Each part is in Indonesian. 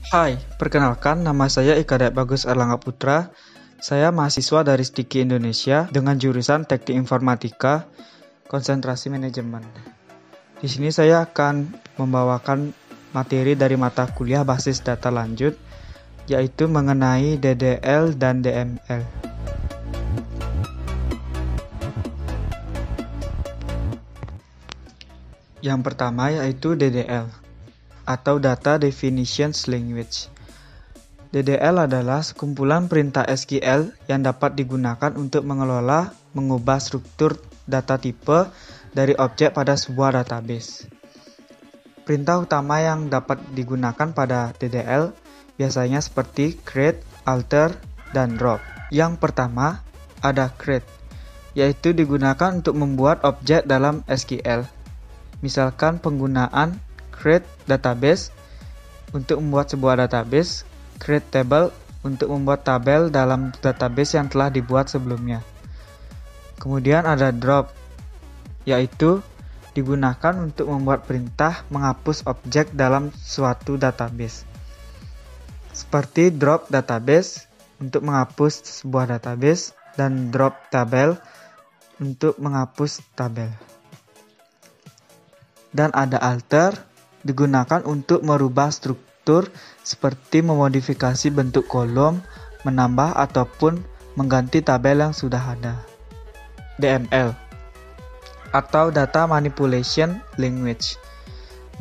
Hai, perkenalkan nama saya Ika Dayat Bagus Erlangga Putra. Saya mahasiswa dari STIKI Indonesia dengan jurusan Teknik Informatika, konsentrasi manajemen. Di sini saya akan membawakan materi dari mata kuliah basis data lanjut, yaitu mengenai DDL dan DML. Yang pertama yaitu DDL atau Data Definition Language. DDL adalah sekumpulan perintah SQL yang dapat digunakan untuk mengelola, mengubah struktur data tipe dari objek pada sebuah database. Perintah utama yang dapat digunakan pada DDL biasanya seperti create, alter, dan drop. Yang pertama ada create, yaitu digunakan untuk membuat objek dalam SQL. Misalkan penggunaan create database untuk membuat sebuah database, create table untuk membuat tabel dalam database yang telah dibuat sebelumnya. Kemudian ada drop, yaitu digunakan untuk membuat perintah menghapus objek dalam suatu database. Seperti drop database untuk menghapus sebuah database dan drop tabel untuk menghapus tabel. Dan ada alter, digunakan untuk merubah struktur seperti memodifikasi bentuk kolom, menambah ataupun mengganti tabel yang sudah ada. DML atau Data Manipulation Language.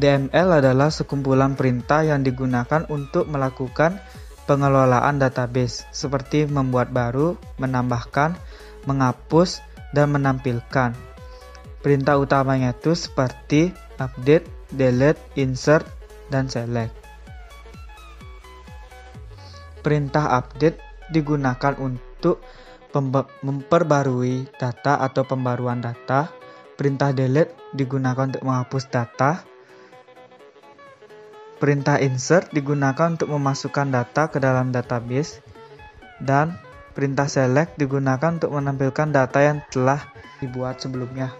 DML adalah sekumpulan perintah yang digunakan untuk melakukan pengelolaan database seperti membuat baru, menambahkan, menghapus, dan menampilkan. Perintah utamanya itu seperti update, delete, insert, dan select. Perintah update digunakan untuk memperbarui data atau pembaruan data. Perintah delete digunakan untuk menghapus data. Perintah insert digunakan untuk memasukkan data ke dalam database. Dan perintah select digunakan untuk menampilkan data yang telah dibuat sebelumnya.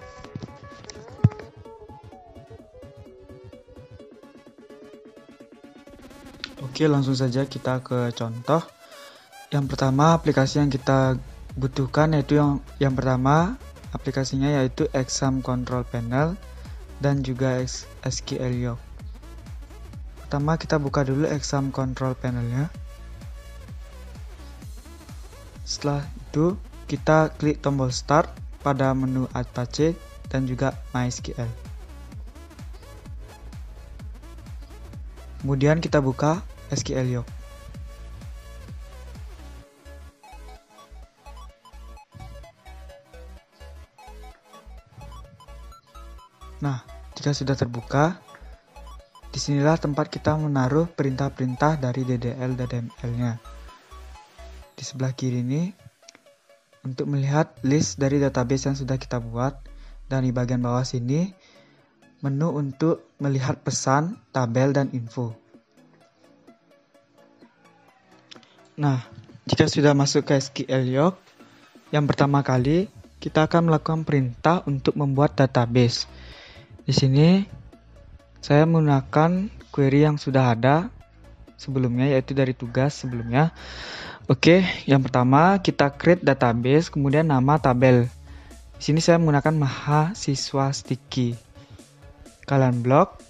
Oke, langsung saja kita ke contoh. Yang pertama aplikasi yang kita butuhkan yaitu yang pertama aplikasinya yaitu Exam Control Panel dan juga SQLiOC. Pertama kita buka dulu Exam Control Panelnya. Setelah itu kita klik tombol Start pada menu Apache dan juga MySQL. Kemudian kita buka SQLiOC. Nah, jika sudah terbuka, disinilah tempat kita menaruh perintah-perintah dari DDL dan DML-nya. Di sebelah kiri ini, untuk melihat list dari database yang sudah kita buat, dan di bagian bawah sini, menu untuk melihat pesan, tabel, dan info. Nah, jika sudah masuk ke SQLiOC, yang pertama kali kita akan melakukan perintah untuk membuat database. Di sini saya menggunakan query yang sudah ada sebelumnya, yaitu dari tugas sebelumnya. Oke, yang pertama kita create database, kemudian nama tabel. Di sini saya menggunakan mahasiswa STIKI. Kalian blok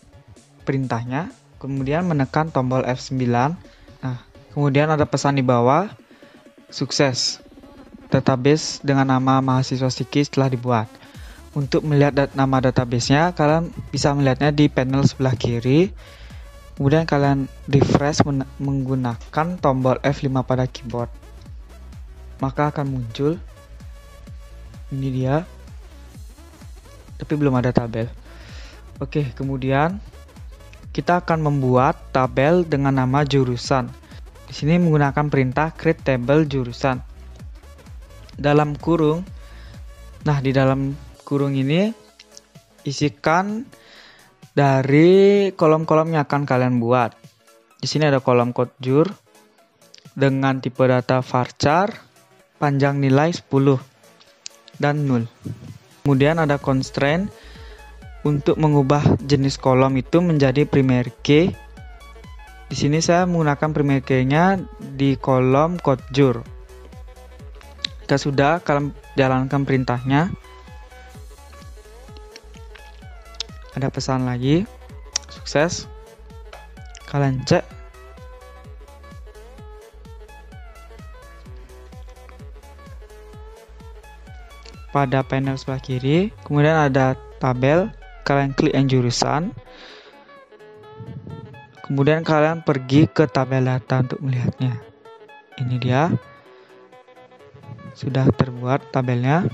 perintahnya, kemudian menekan tombol F9. Nah, kemudian ada pesan di bawah, sukses. Database dengan nama mahasiswa STIKI telah dibuat. Untuk melihat nama databasenya, kalian bisa melihatnya di panel sebelah kiri. Kemudian kalian refresh menggunakan tombol F5 pada keyboard. Maka akan muncul. Ini dia. Tapi belum ada tabel. Oke, kemudian kita akan membuat tabel dengan nama jurusan. Di sini menggunakan perintah create table jurusan. Dalam kurung. Nah, di dalam kurung ini isikan dari kolom-kolom yang akan kalian buat. Di sini ada kolom code jur dengan tipe data varchar, panjang nilai 10 dan 0. Kemudian ada constraint untuk mengubah jenis kolom itu menjadi primary key. Di Di sini saya menggunakan primary key-nya di kolom CodeJur. Jika sudah, kalian jalankan perintahnya. Ada pesan lagi, sukses. Kalian cek. Pada panel sebelah kiri, kemudian ada tabel, kalian klik yang jurusan. Kemudian kalian pergi ke tabel data untuk melihatnya. Ini dia. Sudah terbuat tabelnya.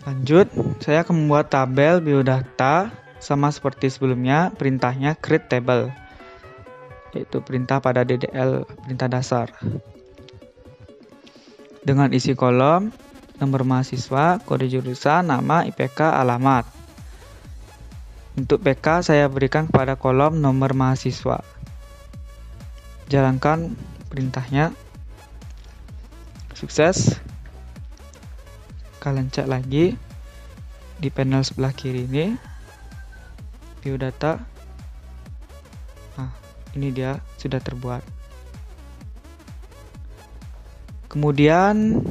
Lanjut, saya akan membuat tabel biodata sama seperti sebelumnya, perintahnya create table, yaitu perintah pada DDL, perintah dasar. Dengan isi kolom, nomor mahasiswa, kode jurusan, nama, IPK, alamat. Untuk PK saya berikan kepada kolom nomor mahasiswa. Jalankan perintahnya. Sukses. Kalian cek lagi di panel sebelah kiri ini, biodata. Nah, ini dia sudah terbuat. Kemudian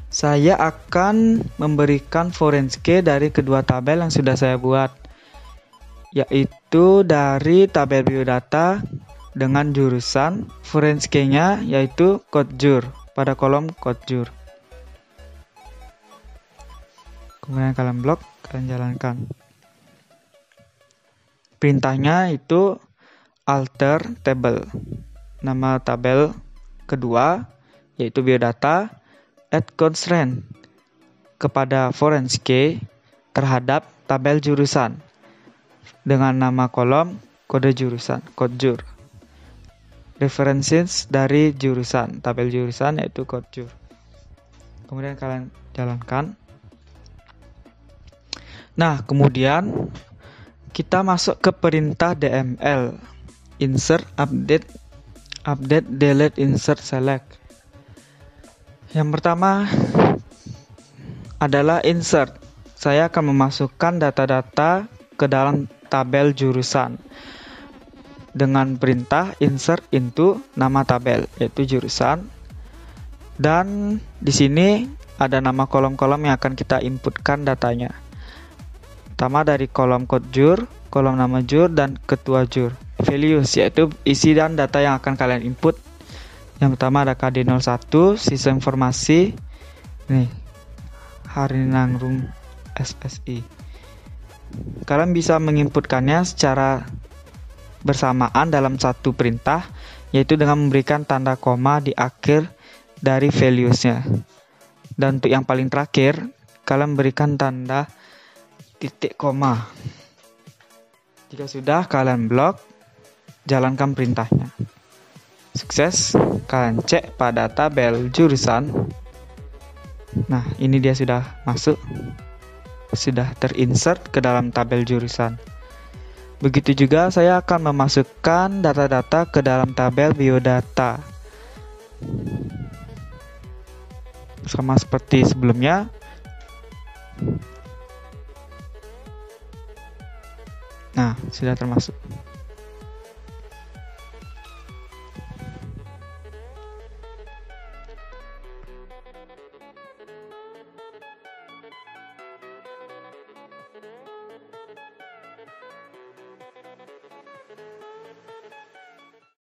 saya akan memberikan foreign key dari kedua tabel yang sudah saya buat, yaitu dari tabel biodata dengan jurusan, foreign key-nya yaitu CodeJur pada kolom CodeJur. Kemudian kalian blok, kalian jalankan. Perintahnya itu alter table. Nama tabel kedua yaitu biodata, add constraint kepada foreign key terhadap tabel jurusan dengan nama kolom kode jurusan, CodeJur. References dari jurusan, tabel jurusan yaitu CodeJur. Kemudian kalian jalankan. Nah, kemudian kita masuk ke perintah DML, insert, update, delete, insert, select. Yang pertama adalah insert. Saya akan memasukkan data-data ke dalam tabel jurusan dengan perintah insert into nama tabel, yaitu jurusan. Dan di sini ada nama kolom-kolom yang akan kita inputkan datanya. Pertama dari kolom CodeJur, kolom nama jur, dan ketua jur. Values, yaitu isi dan data yang akan kalian input. Yang pertama ada KD01, sisa informasi. Nih, Harinangrum SSI. Kalian bisa menginputkannya secara bersamaan dalam satu perintah, yaitu dengan memberikan tanda koma di akhir dari values-nya. Dan untuk yang paling terakhir, kalian berikan tanda titik koma. Jika sudah, kalian blok, jalankan perintahnya. Sukses, kalian cek pada tabel jurusan. Nah, ini dia sudah masuk, sudah terinsert ke dalam tabel jurusan. Begitu juga saya akan memasukkan data-data ke dalam tabel biodata. Sama seperti sebelumnya. Nah, sudah termasuk.